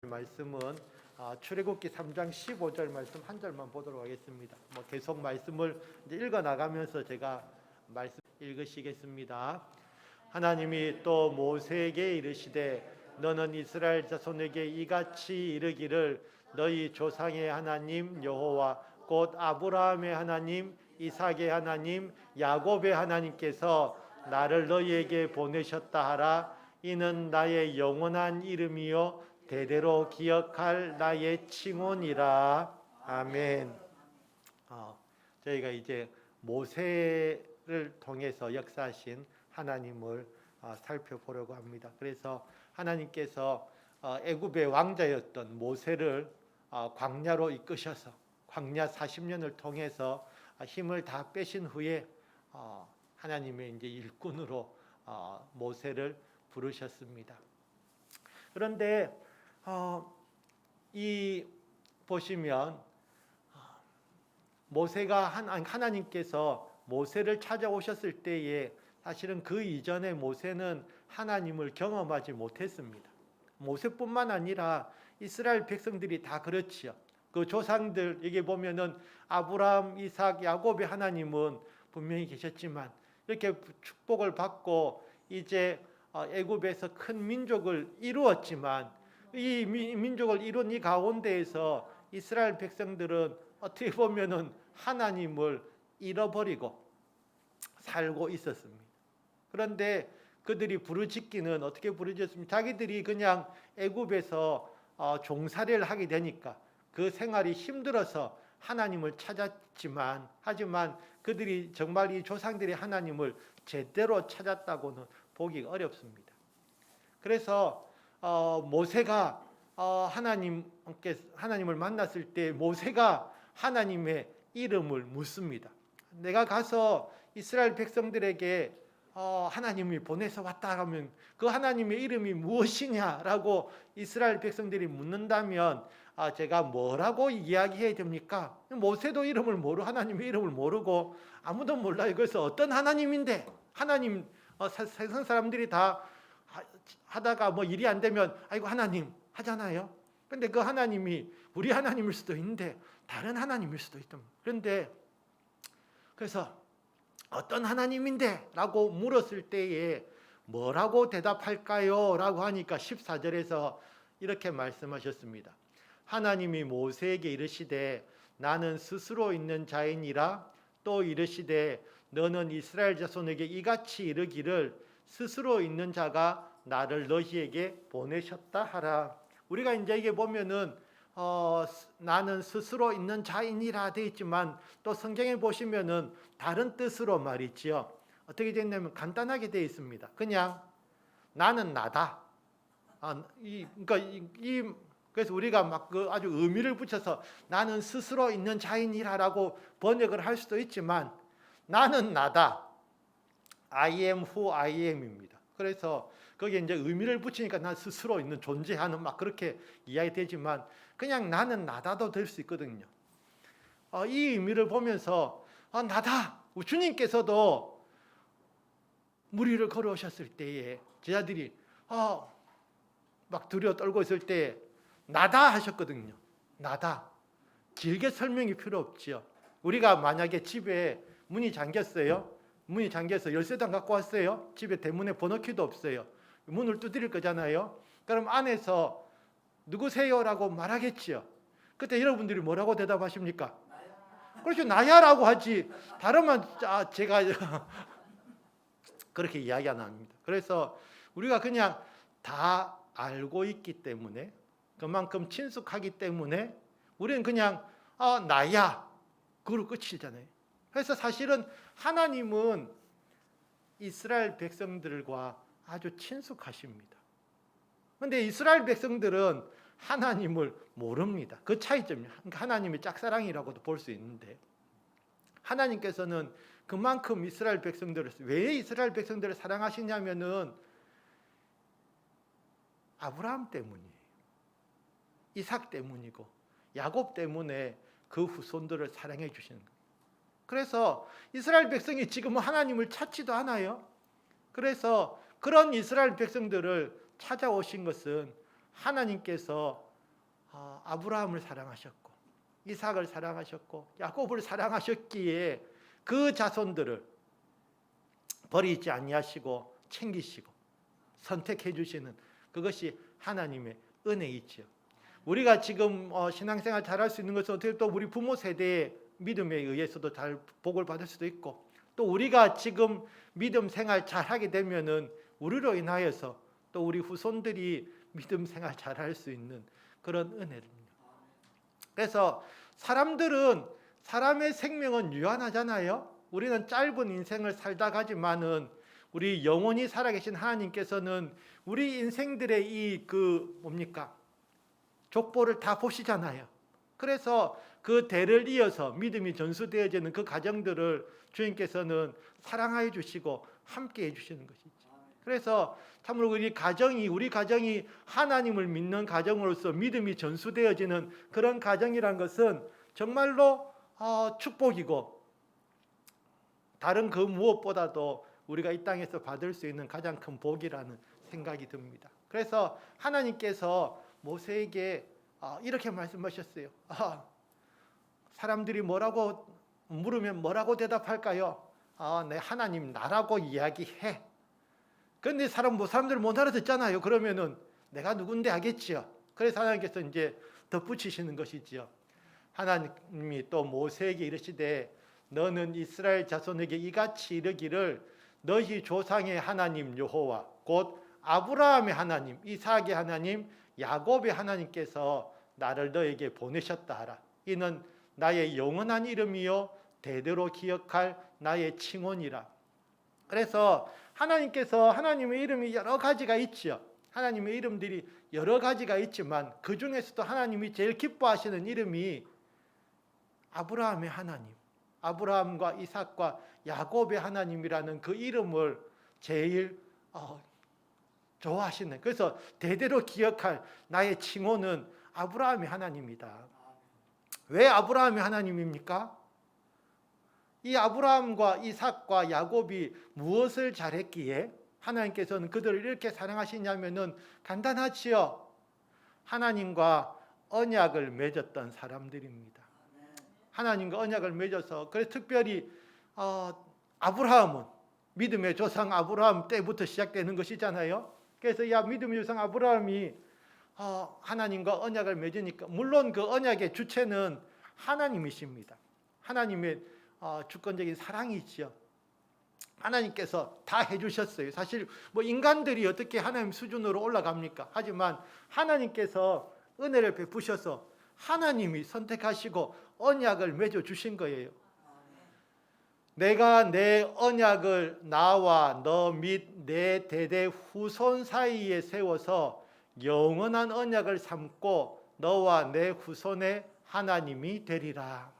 말씀은 출애굽기 3장 15절 말씀 한 절만 보도록 하겠습니다. 계속 말씀을 이제 읽어 나가면서 제가 말씀 읽으시겠습니다. 하나님이 또 모세에게 이르시되 너는 이스라엘 자손에게 이같이 이르기를 너희 조상의 하나님 여호와 곧 아브라함의 하나님 이삭의 하나님 야곱의 하나님께서 나를 너희에게 보내셨다 하라. 이는 나의 영원한 이름이요 대대로 기억할 나의 칭혼이라. 아멘. 저희가 이제 모세를 통해서 역사하신 하나님을 살펴보려고 합니다. 그래서 하나님께서 애굽의 왕자였던 모세를 광야로 이끄셔서 광야 40년을 통해서 힘을 다 빼신 후에 하나님의 이제 일꾼으로 모세를 부르셨습니다. 그런데 이 보시면 모세가 하나님께서 모세를 찾아오셨을 때에 사실은 그 이전에 모세는 하나님을 경험하지 못했습니다. 모세뿐만 아니라 이스라엘 백성들이 다 그렇지요. 그 조상들 여기 보면은 아브라함, 이삭, 야곱의 하나님은 분명히 계셨지만 이렇게 축복을 받고 이제 애굽에서 큰 민족을 이루었지만 이 민족을 이룬 이 가운데에서 이스라엘 백성들은 어떻게 보면은 하나님을 잃어버리고 살고 있었습니다. 그런데 그들이 부르짖기는 어떻게 부르짖었습니까? 자기들이 그냥 애굽에서 종살이를 하게 되니까 그 생활이 힘들어서 하나님을 찾았지만 하지만 그들이 정말 이 조상들이 하나님을 제대로 찾았다고는 보기 어렵습니다. 그래서 모세가 하나님을 만났을 때 모세가 하나님의 이름을 묻습니다. 내가 가서 이스라엘 백성들에게 하나님이 보내서 왔다 하면 그 하나님의 이름이 무엇이냐라고 이스라엘 백성들이 묻는다면 제가 뭐라고 이야기해야 됩니까? 모세도 이름을 모르고 하나님의 이름을 모르고 아무도 몰라요. 그래서 어떤 하나님인데 하나님 세상 사람들이 다 하다가 뭐 일이 안 되면 아이고 하나님 하잖아요. 그런데 그 하나님이 우리 하나님일 수도 있는데 다른 하나님일 수도 있다. 그런데 그래서 어떤 하나님인데? 라고 물었을 때에 뭐라고 대답할까요? 라고 하니까 14절에서 이렇게 말씀하셨습니다. 하나님이 모세에게 이르시되 나는 스스로 있는 자이니라. 또 이르시되 너는 이스라엘 자손에게 이같이 이르기를 스스로 있는 자가 나를 너희에게 보내셨다 하라. 우리가 이제 이게 보면은 나는 스스로 있는 자이니라 되어 있지만 또 성경에 보시면은 다른 뜻으로 말이지요. 어떻게 되냐면 간단하게 되어 있습니다. 그냥 나는 나다. 그래서 우리가 막 아주 의미를 붙여서 나는 스스로 있는 자이니라라고 번역을 할 수도 있지만 나는 나다. I am who I am입니다. 그래서 거기에 이제 의미를 붙이니까 난 스스로 있는 존재하는 막 그렇게 이야기되지만 그냥 나는 나다도 될 수 있거든요. 이 의미를 보면서 나다. 주님께서도 물 위를 걸어오셨을 때에 제자들이 막 두려워 떨고 있을 때 나다 하셨거든요. 나다. 길게 설명이 필요 없지요. 우리가 만약에 집에 문이 잠겼어요. 문이 잠겨서 열쇠도 안 갖고 왔어요. 집에 대문에 번호키도 없어요. 문을 두드릴 거잖아요. 그럼 안에서 누구세요라고 말하겠지요. 그때 여러분들이 뭐라고 대답하십니까? 그렇죠. 나야라고 하지. 다르면 제가 그렇게 이야기 안 합니다. 그래서 우리가 그냥 다 알고 있기 때문에 그만큼 친숙하기 때문에 우리는 그냥 나야. 그걸로 끝이잖아요. 그래서 사실은 하나님은 이스라엘 백성들과 아주 친숙하십니다. 그런데 이스라엘 백성들은 하나님을 모릅니다. 그 차이점이에요. 하나님의 짝사랑이라고도 볼 수 있는데 하나님께서는 그만큼 이스라엘 백성들을 왜 이스라엘 백성들을 사랑하시냐면은 아브라함 때문이에요. 이삭 때문이고 야곱 때문에 그 후손들을 사랑해 주시는 거예요. 그래서 이스라엘 백성이 지금 하나님을 찾지도 않아요. 그래서 그런 이스라엘 백성들을 찾아오신 것은 하나님께서 아브라함을 사랑하셨고 이삭을 사랑하셨고 야곱을 사랑하셨기에 그 자손들을 버리지 아니하시고 챙기시고 선택해 주시는 그것이 하나님의 은혜이지요. 우리가 지금 신앙생활 잘할 수 있는 것은 어떻게 또 우리 부모 세대의 믿음에 의해서도 잘 복을 받을 수도 있고 또 우리가 지금 믿음 생활 잘하게 되면은 우리로 인하여서 또 우리 후손들이 믿음 생활 잘할 수 있는 그런 은혜입니다. 그래서 사람들은 사람의 생명은 유한하잖아요. 우리는 짧은 인생을 살다 가지만은 우리 영원히 살아계신 하나님께서는 우리 인생들의 이 뭡니까? 족보를 다 보시잖아요. 그래서 그 대를 이어서 믿음이 전수되어지는 그 가정들을 주님께서는 사랑하여 주시고 함께 해주시는 것이죠. 그래서 참으로 우리 가정이 하나님을 믿는 가정으로서 믿음이 전수되어지는 그런 가정이란 것은 정말로 축복이고 다른 그 무엇보다도 우리가 이 땅에서 받을 수 있는 가장 큰 복이라는 생각이 듭니다. 그래서 하나님께서 모세에게 이렇게 말씀하셨어요. 사람들이 뭐라고 물으면 뭐라고 대답할까요? 네, 하나님 나라고 이야기해. 그런데 사람들 못 알아듣잖아요. 그러면은 내가 누군데 하겠지요. 그래서 하나님께서 이제 덧붙이시는 것이지요. 하나님이 또 모세에게 이르시되 너는 이스라엘 자손에게 이같이 이르기를 너희 조상의 하나님 여호와 곧 아브라함의 하나님, 이삭의 하나님, 야곱의 하나님께서 나를 너에게 보내셨다 하라. 이는 나의 영원한 이름이요 대대로 기억할 나의 칭언이라. 그래서 하나님의 이름이 여러 가지가 있지요. 하나님의 이름들이 여러 가지가 있지만 그 중에서도 하나님이 제일 기뻐하시는 이름이 아브라함의 하나님, 아브라함과 이삭과 야곱의 하나님이라는 그 이름을 제일 좋아하시는. 그래서 대대로 기억할 나의 칭호는 아브라함의 하나님이다. 왜 아브라함의 하나님입니까? 이 아브라함과 이삭과 야곱이 무엇을 잘했기에 하나님께서는 그들을 이렇게 사랑하시냐면은 간단하지요. 하나님과 언약을 맺었던 사람들입니다. 하나님과 언약을 맺어서 그래서 특별히 아브라함은 믿음의 조상 아브라함 때부터 시작되는 것이잖아요. 그래서 이 믿음의 조상 아브라함이 하나님과 언약을 맺으니까 물론 그 언약의 주체는 하나님이십니다. 하나님의 주권적인 사랑이지요. 하나님께서 다 해주셨어요. 사실 뭐 인간들이 어떻게 하나님 수준으로 올라갑니까? 하지만 하나님께서 은혜를 베푸셔서 하나님이 선택하시고 언약을 맺어 주신 거예요. 내가 내 언약을 나와 너 및 내 대대 후손 사이에 세워서 영원한 언약을 삼고 너와 내 후손의 하나님이 되리라.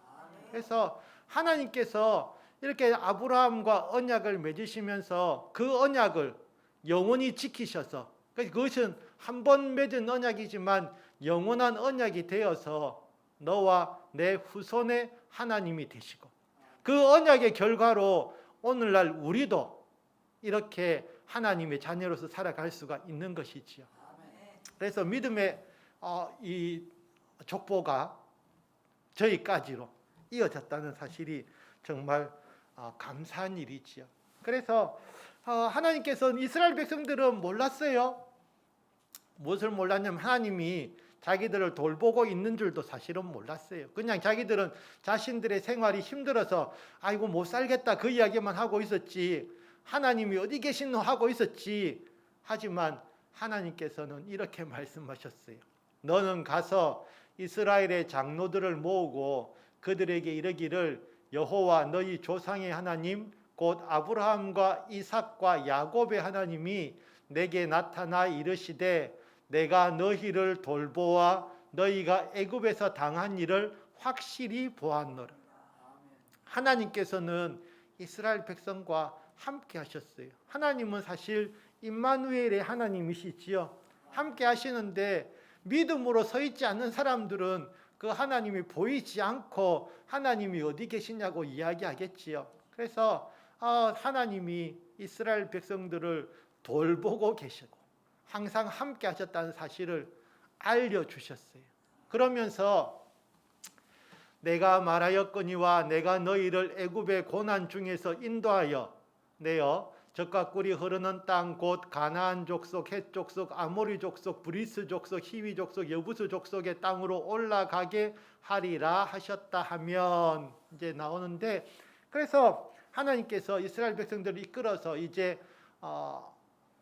그래서 하나님께서 이렇게 아브라함과 언약을 맺으시면서 그 언약을 영원히 지키셔서 그것은 한 번 맺은 언약이지만 영원한 언약이 되어서 너와 내 후손의 하나님이 되시고 그 언약의 결과로 오늘날 우리도 이렇게 하나님의 자녀로서 살아갈 수가 있는 것이지요. 그래서 믿음의 이 족보가 저희까지로 이어졌다는 사실이 정말 감사한 일이지요. 그래서 하나님께서는 이스라엘 백성들은 몰랐어요. 무엇을 몰랐냐면 하나님이 자기들을 돌보고 있는 줄도 사실은 몰랐어요. 그냥 자기들은 자신들의 생활이 힘들어서 아이고 못 살겠다 그 이야기만 하고 있었지 하나님이 어디 계시노 하고 있었지. 하지만 하나님께서는 이렇게 말씀하셨어요. 너는 가서 이스라엘의 장로들을 모으고 그들에게 이르기를 여호와 너희 조상의 하나님 곧 아브라함과 이삭과 야곱의 하나님이 내게 나타나 이르시되 내가 너희를 돌보아 너희가 애굽에서 당한 일을 확실히 보았노라. 하나님께서는 이스라엘 백성과 함께 하셨어요. 하나님은 사실 임마누엘의 하나님이시지요. 함께 하시는데 믿음으로 서 있지 않는 사람들은 그 하나님이 보이지 않고 하나님이 어디 계시냐고 이야기하겠지요. 그래서 하나님이 이스라엘 백성들을 돌보고 계시고 항상 함께 하셨다는 사실을 알려주셨어요. 그러면서 내가 말하였거니와 내가 너희를 애굽의 고난 중에서 인도하여 내어 젖과 꿀이 흐르는 땅 곧 가나안 족속, 헷 족속, 아모리 족속, 브리스 족속, 히위 족속, 여부스 족속의 땅으로 올라가게 하리라 하셨다 하면 이제 나오는데, 그래서 하나님께서 이스라엘 백성들을 이끌어서 이제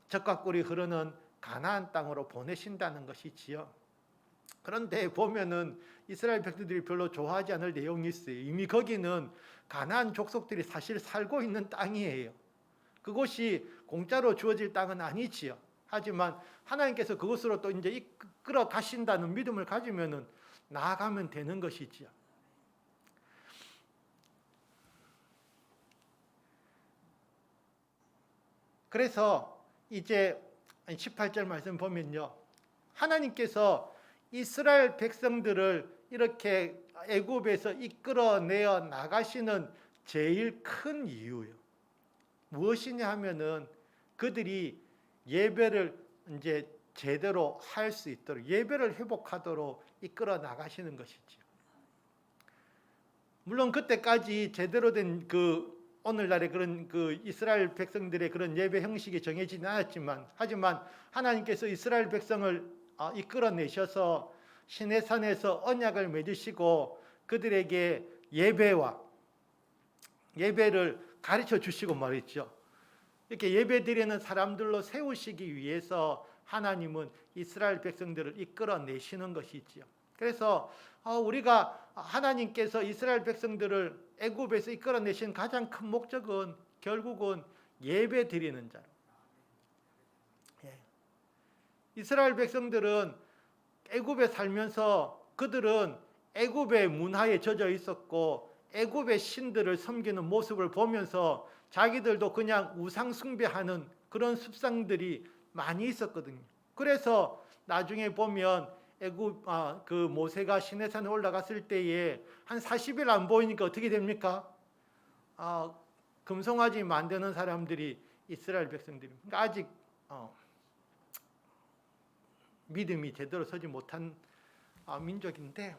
젖과 꿀이 흐르는 가나안 땅으로 보내신다는 것이지요. 그런데 보면은 이스라엘 백성들이 별로 좋아하지 않을 내용이 있어요. 이미 거기는 가나안 족속들이 사실 살고 있는 땅이에요. 그곳이 공짜로 주어질 땅은 아니지요. 하지만 하나님께서 그곳으로 또 이제 이끌어 가신다는 믿음을 가지면은 나아가면 되는 것이지요. 그래서 이제 18절 말씀 보면요, 하나님께서 이스라엘 백성들을 이렇게 애굽에서 이끌어내어 나가시는 제일 큰 이유요, 무엇이냐 하면은 그들이 예배를 이제 제대로 할 수 있도록, 예배를 회복하도록 이끌어 나가시는 것이죠. 물론 그때까지 제대로 된 오늘날의 그런 이스라엘 백성들의 그런 예배 형식이 정해지지 않았지만, 하지만 하나님께서 이스라엘 백성을 이끌어내셔서 시내산에서 언약을 맺으시고 그들에게 예배를 가르쳐 주시고 말했죠. 이렇게 예배 드리는 사람들로 세우시기 위해서 하나님은 이스라엘 백성들을 이끌어내시는 것이지요. 그래서 우리가 하나님께서 이스라엘 백성들을 애굽에서 이끌어내신 가장 큰 목적은 결국은 예배 드리는 자로. 이스라엘 백성들은 애굽에 살면서 그들은 애굽의 문화에 젖어 있었고 애굽의 신들을 섬기는 모습을 보면서 자기들도 그냥 우상 숭배하는 그런 습성들이 많이 있었거든요. 그래서 나중에 보면 애굽 모세가 시내산에 올라갔을 때에 한 40일 안 보이니까 어떻게 됩니까? 금송아지 만드는 사람들이 이스라엘 백성들입니다. 그러니까 아직 믿음이 제대로 서지 못한 민족인데,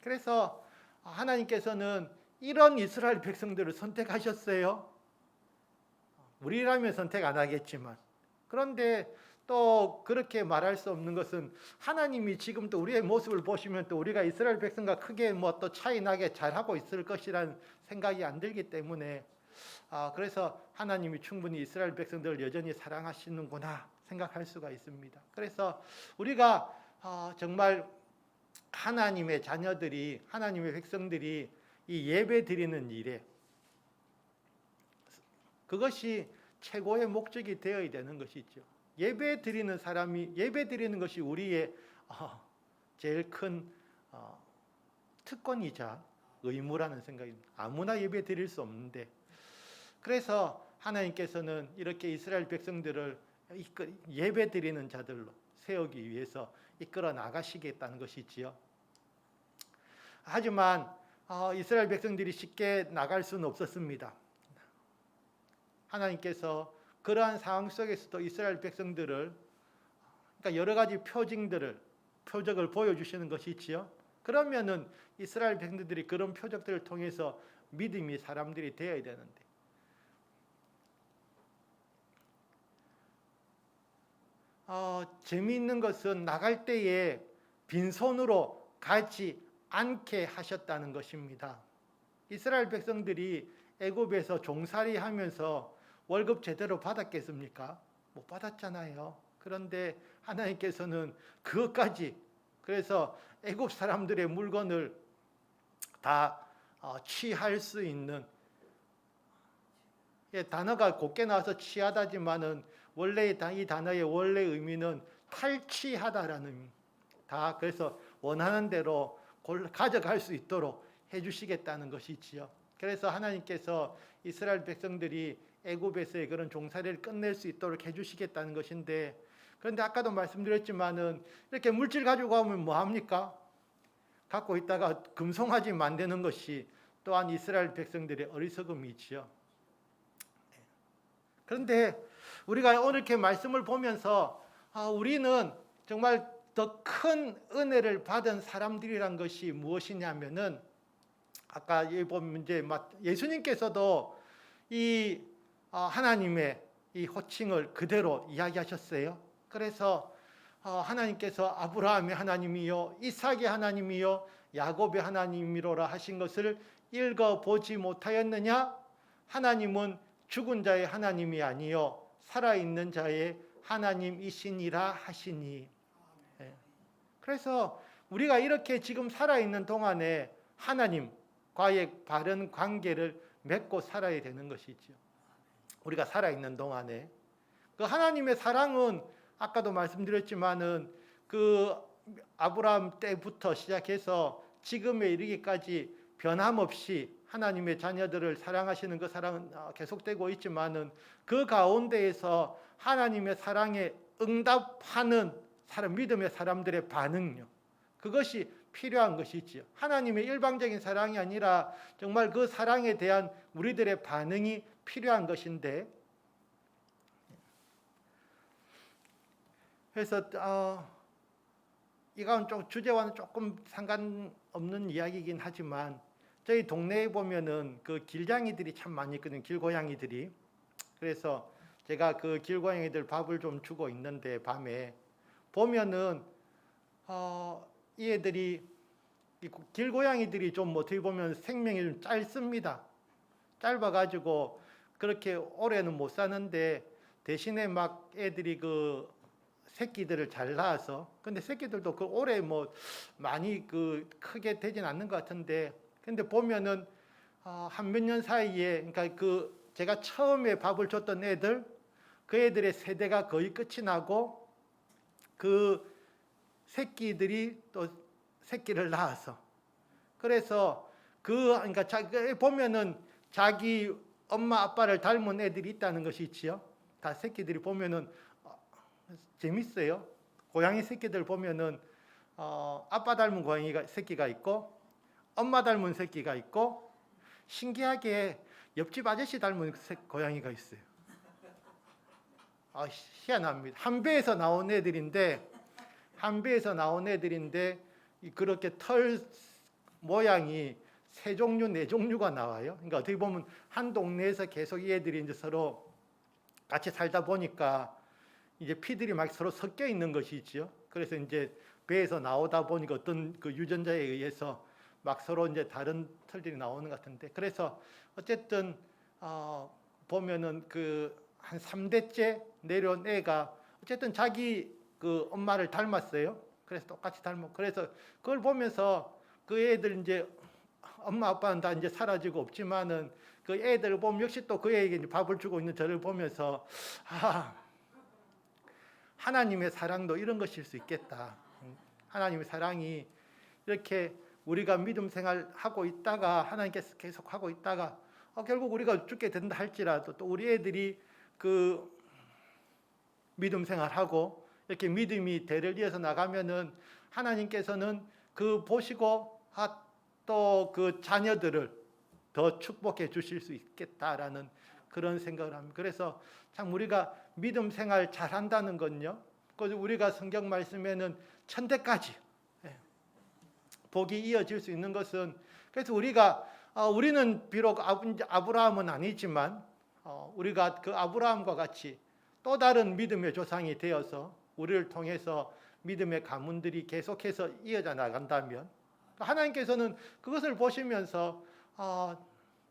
그래서 하나님께서는 이런 이스라엘 백성들을 선택하셨어요. 우리라면 선택 안 하겠지만. 그런데 또 그렇게 말할 수 없는 것은 하나님이 지금 또 우리의 모습을 보시면 또 우리가 이스라엘 백성과 크게 뭐 또 차이 나게 잘하고 있을 것이라는 생각이 안 들기 때문에 그래서 하나님이 충분히 이스라엘 백성들을 여전히 사랑하시는구나 생각할 수가 있습니다. 그래서 우리가 정말 하나님의 자녀들이, 하나님의 백성들이 이 예배 드리는 일에 그것이 최고의 목적이 되어야 되는 것이죠. 예배 드리는 사람이, 예배 드리는 것이 우리의 제일 큰 특권이자 의무라는 생각입니다. 아무나 예배 드릴 수 없는데, 그래서 하나님께서는 이렇게 이스라엘 백성들을 예배 드리는 자들로 세우기 위해서 이끌어 나가시겠다는 것이지요. 하지만 이스라엘 백성들이 쉽게 나갈 수는 없었습니다. 하나님께서 그러한 상황 속에서도 이스라엘 백성들을, 그러니까 여러 가지 표적을 보여주시는 것이지요. 그러면은 이스라엘 백성들이 그런 표적들을 통해서 믿음이 사람들이 되어야 되는데, 재미있는 것은 나갈 때에 빈손으로 가지 않게 하셨다는 것입니다. 이스라엘 백성들이 애굽에서 종살이 하면서 월급 제대로 받았겠습니까? 못 받았잖아요. 그런데 하나님께서는 그것까지, 그래서 애굽 사람들의 물건을 다 취할 수 있는, 단어가 곱게 나와서 취하다지만은 원래 이 단어의 원래 의미는 탈취하다라는 의미. 다 그래서 원하는 대로 가져갈 수 있도록 해주시겠다는 것이지요. 그래서 하나님께서 이스라엘 백성들이 애굽에서의 그런 종살이를 끝낼 수 있도록 해주시겠다는 것인데, 그런데 아까도 말씀드렸지만은 이렇게 물질 가지고 가면 뭐 합니까? 갖고 있다가 금송아지 만드는 것이 또한 이스라엘 백성들의 어리석음이지요. 그런데 우리가 오늘 이렇게 말씀을 보면서 우리는 정말 더 큰 은혜를 받은 사람들이란 것이 무엇이냐면은 아까 여기 보면 이제 예수님께서도 이 하나님의 이 호칭을 그대로 이야기하셨어요. 그래서 하나님께서 아브라함의 하나님이요 이삭의 하나님이요 야곱의 하나님이로라 하신 것을 읽어보지 못하였느냐? 하나님은 죽은 자의 하나님이 아니요 살아있는 자의 하나님이시니라 하시니. 그래서 우리가 이렇게 지금 살아있는 동안에 하나님과의 바른 관계를 맺고 살아야 되는 것이죠. 우리가 살아있는 동안에 그 하나님의 사랑은 아까도 말씀드렸지만은 그 아브라함 때부터 시작해서 지금에 이르기까지 변함없이 하나님의 자녀들을 사랑하시는 그 사랑은 계속되고 있지만은 그 가운데에서 하나님의 사랑에 응답하는 믿음의 사람들의 반응요. 그것이 필요한 것이지요. 하나님의 일방적인 사랑이 아니라 정말 그 사랑에 대한 우리들의 반응이 필요한 것인데, 그래서 이건 좀 주제와는 조금 상관없는 이야기이긴 하지만 저희 동네에 보면은 그 길냥이들이 참 많이 있거든요. 길고양이들이. 그래서 제가 그 길고양이들 밥을 좀 주고 있는데 밤에 보면은 이 애들이 길고양이들이 좀 어떻게 보면 생명이 좀 짧습니다. 짧아가지고 그렇게 오래는 못 사는데 대신에 막 애들이 그 새끼들을 잘 낳아서, 근데 새끼들도 그 오래 뭐 많이 그 크게 되진 않는 것 같은데, 근데 보면은 한 몇 년 사이에, 그러니까 그 제가 처음에 밥을 줬던 애들, 그 애들의 세대가 거의 끝이 나고 그 새끼들이 또 새끼를 낳아서, 그래서 그러니까 보면은 자기 엄마 아빠를 닮은 애들이 있다는 것이 있지요. 다 새끼들이 보면은 재밌어요. 고양이 새끼들 보면은 아빠 닮은 고양이가 새끼가 있고 엄마 닮은 새끼가 있고 신기하게 옆집 아저씨 닮은 고양이가 있어요. 희한합니다. 한 배에서 나온 애들인데 그렇게 털 모양이 세 종류, 네 종류가 나와요. 그러니까 어떻게 보면 한 동네에서 계속 이 애들이 이제 서로 같이 살다 보니까 이제 피들이 막 서로 섞여 있는 것이죠. 그래서 이제 배에서 나오다 보니까 어떤 그 유전자에 의해서 막 서로 이제 다른 털들이 나오는 것 같은데, 그래서 어쨌든 보면은 그 한 3대째 내려온 애가 어쨌든 자기 그 엄마를 닮았어요. 그래서 똑같이 닮았고, 그래서 그걸 보면서 그 애들 이제 엄마 아빠는 다 이제 사라지고 없지만은 그 애들을 보면 역시 또 그 애에게 밥을 주고 있는 저를 보면서 하나님의 사랑도 이런 것일 수 있겠다. 하나님의 사랑이 이렇게 우리가 믿음 생활하고 있다가 하나님께서 계속 하고 있다가 결국 우리가 죽게 된다 할지라도 또 우리 애들이 그 믿음 생활하고 이렇게 믿음이 대를 이어서 나가면은 하나님께서는 그 보시고 또 그 자녀들을 더 축복해 주실 수 있겠다라는 그런 생각을 합니다. 그래서 참 우리가 믿음 생활 잘한다는 건요, 우리가 성경 말씀에는 천대까지 복이 이어질 수 있는 것은, 그래서 우리는 비록 아브라함은 아니지만 우리가 그 아브라함과 같이 또 다른 믿음의 조상이 되어서 우리를 통해서 믿음의 가문들이 계속해서 이어져 나간다면 하나님께서는 그것을 보시면서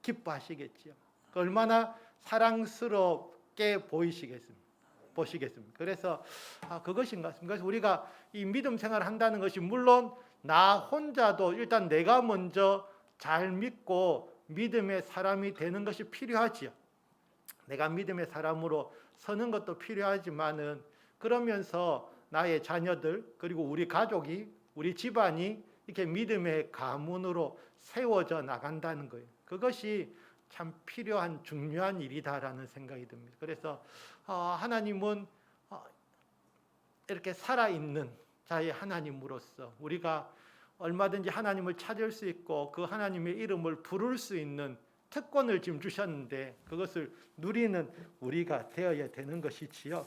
기뻐하시겠지요. 얼마나 사랑스럽게 보시겠습니까? 그래서 그것인 것 같습니다. 그래서 우리가 이 믿음 생활을 한다는 것이 물론 나 혼자도 일단 내가 먼저 잘 믿고 믿음의 사람이 되는 것이 필요하지요. 내가 믿음의 사람으로 서는 것도 필요하지만은 그러면서 나의 자녀들 그리고 우리 가족이, 우리 집안이 이렇게 믿음의 가문으로 세워져 나간다는 거예요. 그것이 참 필요한 중요한 일이다라는 생각이 듭니다. 그래서 하나님은 이렇게 살아있는 자의 하나님으로서 우리가 얼마든지 하나님을 찾을 수 있고 그 하나님의 이름을 부를 수 있는 특권을 지금 주셨는데 그것을 누리는 우리가 되어야 되는 것이지요.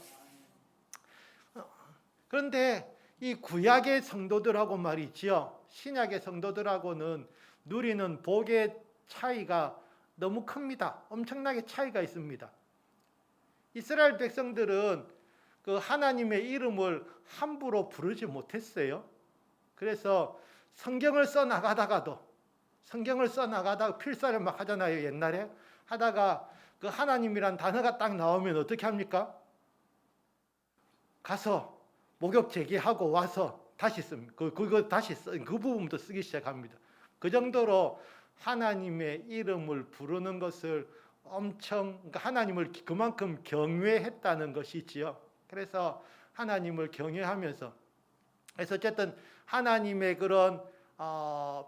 그런데 이 구약의 성도들하고 말이지요. 신약의 성도들하고는 누리는 복의 차이가 너무 큽니다. 엄청나게 차이가 있습니다. 이스라엘 백성들은 그 하나님의 이름을 함부로 부르지 못했어요. 그래서 성경을 써 나가다가 필사를 막 하잖아요. 옛날에 하다가 그 하나님이란 단어가 딱 나오면 어떻게 합니까? 가서 목욕 제기하고 와서 다시 씁니다. 그 부분부터 쓰기 시작합니다. 그 정도로 하나님의 이름을 부르는 것을 그러니까 하나님을 그만큼 경외했다는 것이지요. 그래서 하나님을 경외하면서, 그래서 어쨌든 하나님의 그런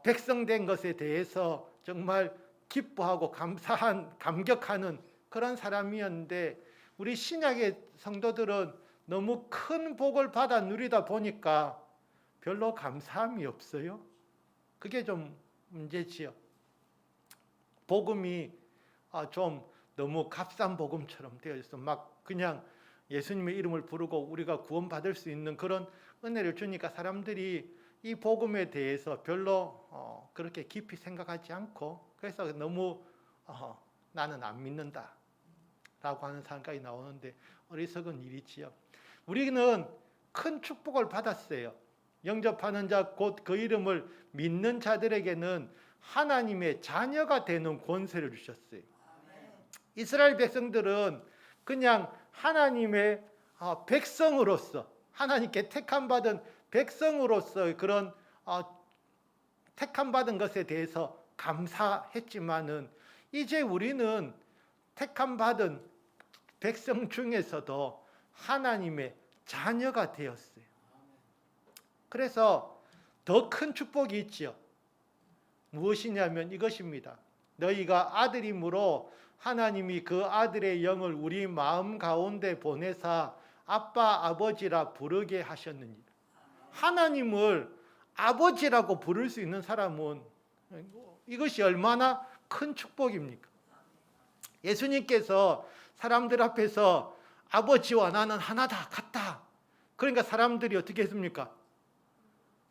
백성된 것에 대해서 정말 기뻐하고 감격하는 그런 사람이었는데, 우리 신약의 성도들은 너무 큰 복을 받아 누리다 보니까 별로 감사함이 없어요. 그게 좀 문제지요. 복음이 좀 너무 값싼 복음처럼 되어 있어. 막 그냥 예수님의 이름을 부르고 우리가 구원받을 수 있는 그런 은혜를 주니까 사람들이 이 복음에 대해서 별로 그렇게 깊이 생각하지 않고, 그래서 너무 나는 안 믿는다 라고 하는 사람까지 나오는데 어리석은 일이지요. 우리는 큰 축복을 받았어요. 영접하는 자 곧 그 이름을 믿는 자들에게는 하나님의 자녀가 되는 권세를 주셨어요. 이스라엘 백성들은 그냥 하나님의 백성으로서, 하나님께 택함 받은 백성으로서 그런 택함 받은 것에 대해서 감사했지만은, 이제 우리는 택함 받은 백성 중에서도 하나님의 자녀가 되었어요. 그래서 더 큰 축복이 있지요. 무엇이냐면 이것입니다. 너희가 아들임으로 하나님이 그 아들의 영을 우리 마음 가운데 보내사 아빠 아버지라 부르게 하셨느니라. 하나님을 아버지라고 부를 수 있는 사람은 이것이 얼마나 큰 축복입니까? 예수님께서 사람들 앞에서 아버지와 나는 하나다 같다. 그러니까 사람들이 어떻게 했습니까?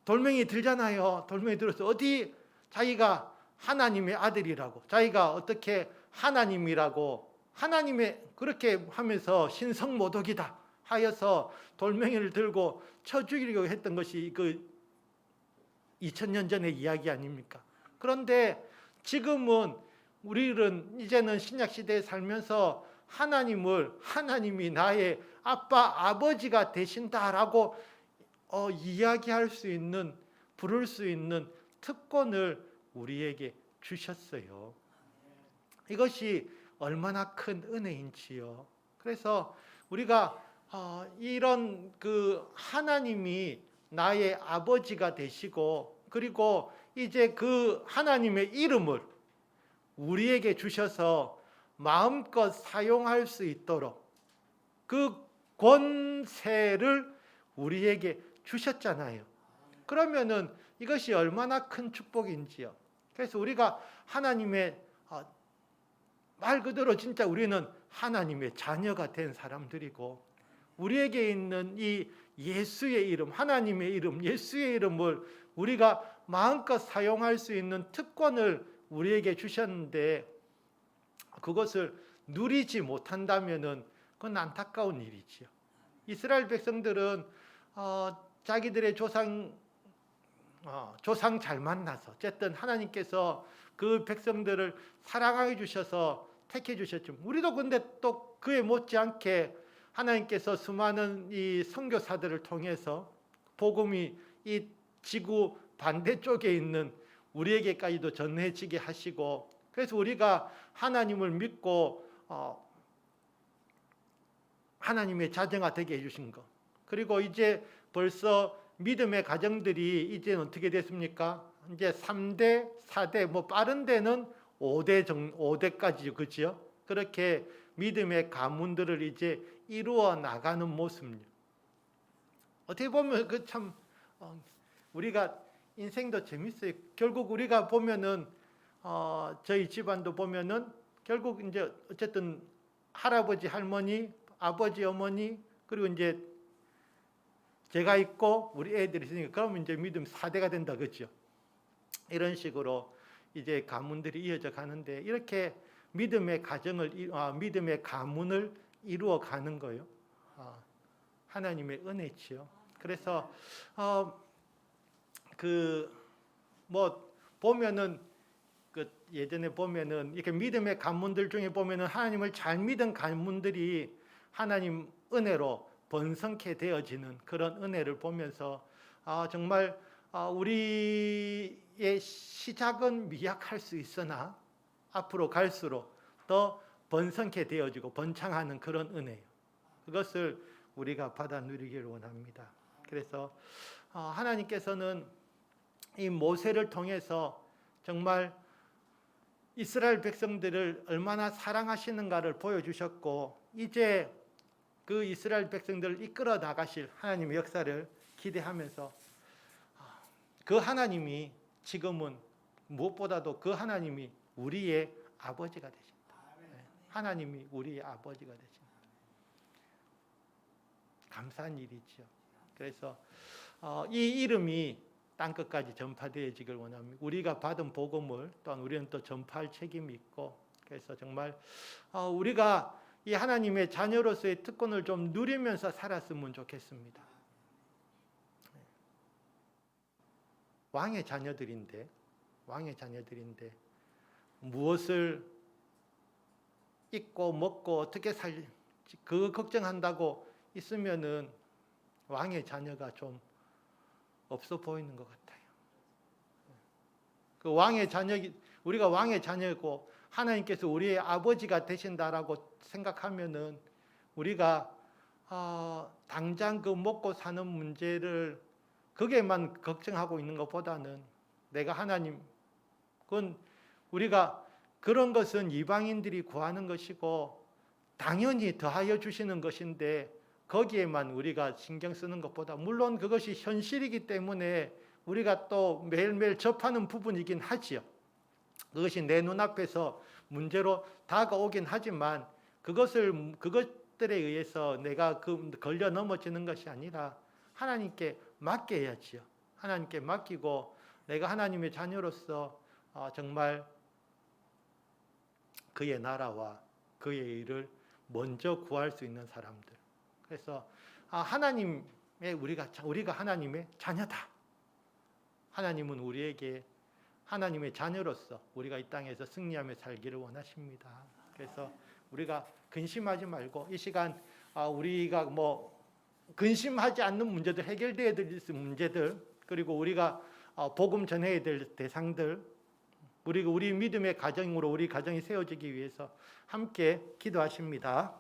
돌멩이 들잖아요. 돌멩이 들어서 어디 자기가 하나님의 아들이라고, 자기가 어떻게 하나님이라고, 하나님의 그렇게 하면서 신성모독이다 하여서 돌멩이를 들고 쳐 죽이려고 했던 것이 그 2000년 전의 이야기 아닙니까? 그런데 지금은 우리는 이제는 신약 시대에 살면서 하나님이 나의 아빠 아버지가 되신다라고 이야기할 수 있는, 부를 수 있는 특권을 우리에게 주셨어요. 이것이 얼마나 큰 은혜인지요. 그래서 우리가 이런 그 하나님이 나의 아버지가 되시고, 그리고 이제 그 하나님의 이름을 우리에게 주셔서 마음껏 사용할 수 있도록 그 권세를 우리에게 주셨잖아요. 그러면은 이것이 얼마나 큰 축복인지요. 그래서 우리가 하나님의 말 그대로 진짜 우리는 하나님의 자녀가 된 사람들이고, 우리에게 있는 이 예수의 이름, 하나님의 이름, 예수의 이름을 우리가 마음껏 사용할 수 있는 특권을 우리에게 주셨는데, 그것을 누리지 못한다면은 그건 안타까운 일이지요. 이스라엘 백성들은 자기들의 조상 잘 만나서, 어쨌든 하나님께서 그 백성들을 사랑하게 주셔서 택해 주셨죠. 우리도 근데 또 그에 못지않게 하나님께서 수많은 이 선교사들을 통해서 복음이 이 지구 반대쪽에 있는 우리에게까지도 전해지게 하시고, 그래서 우리가 하나님을 믿고 하나님의 자녀가 되게 해주신 것, 그리고 이제 벌써 믿음의 가정들이 이제 어떻게 됐습니까? 이제 3대, 4대, 뭐 빠른 데는 5대까지, 그렇죠? 그렇게 믿음의 가문들을 이제 이루어 나가는 모습입니다. 어떻게 보면 그 참 우리가 인생도 재밌어요. 결국 우리가 보면은 저희 집안도 보면은 결국 이제 어쨌든 할아버지, 할머니, 아버지, 어머니, 그리고 이제 제가 있고 우리 애들이 있으니까 그러면 이제 믿음 4대가 된다 그죠? 이런 식으로 이제 가문들이 이어져 가는데 이렇게 믿음의 믿음의 가문을 이루어 가는 거예요. 하나님의 은혜지요. 그래서 뭐 보면은 예전에 보면은 이렇게 믿음의 가문들 중에 보면은 하나님을 잘 믿은 가문들이 하나님 은혜로 번성케 되어지는 그런 은혜를 보면서 정말 우리의 시작은 미약할 수 있으나 앞으로 갈수록 더 번성케 되어지고 번창하는 그런 은혜예요. 그것을 우리가 받아 누리기를 원합니다. 그래서 하나님께서는 이 모세를 통해서 정말 이스라엘 백성들을 얼마나 사랑하시는가를 보여주셨고 이제 그 이스라엘 백성들을 이끌어 나가실 하나님의 역사를 기대하면서 그 하나님이 지금은 무엇보다도 그 하나님이 우리의 아버지가 되신다. 하나님이 우리의 아버지가 되신다. 감사한 일이죠. 그래서 이 이름이 땅끝까지 전파되어지길 원합니다. 우리가 받은 복음을 또한 우리는 또 전파할 책임이 있고 그래서 정말 우리가 이 하나님의 자녀로서의 특권을 좀 누리면서 살았으면 좋겠습니다. 왕의 자녀들인데 무엇을 입고 먹고 어떻게 살지 그 걱정한다고 있으면은 왕의 자녀가 좀 없어 보이는 것 같아요. 그 왕의 자녀 우리가 왕의 자녀고 하나님께서 우리의 아버지가 되신다라고 생각하면은 우리가 당장 그 먹고 사는 문제를 거기에만 걱정하고 있는 것보다는 내가 하나님 그건 우리가 그런 것은 이방인들이 구하는 것이고 당연히 더하여 주시는 것인데 거기에만 우리가 신경 쓰는 것보다 물론 그것이 현실이기 때문에 우리가 또 매일매일 접하는 부분이긴 하지요. 그것이 내 눈앞에서 문제로 다가오긴 하지만 그것들에 의해서 내가 걸려 넘어지는 것이 아니라 하나님께 맡겨야지요. 하나님께 맡기고 내가 하나님의 자녀로서 정말 그의 나라와 그의 일을 먼저 구할 수 있는 사람들. 그래서 하나님의 우리가 하나님의 자녀다. 하나님은 우리에게 하나님의 자녀로서 우리가 이 땅에서 승리하며 살기를 원하십니다. 그래서 우리가 근심하지 말고 이 시간 우리가 근심하지 않는 문제들, 해결되어야 될 문제들, 그리고 우리가 복음 전해야 될 대상들, 우리 믿음의 가정으로 우리 가정이 세워지기 위해서 함께 기도하십니다.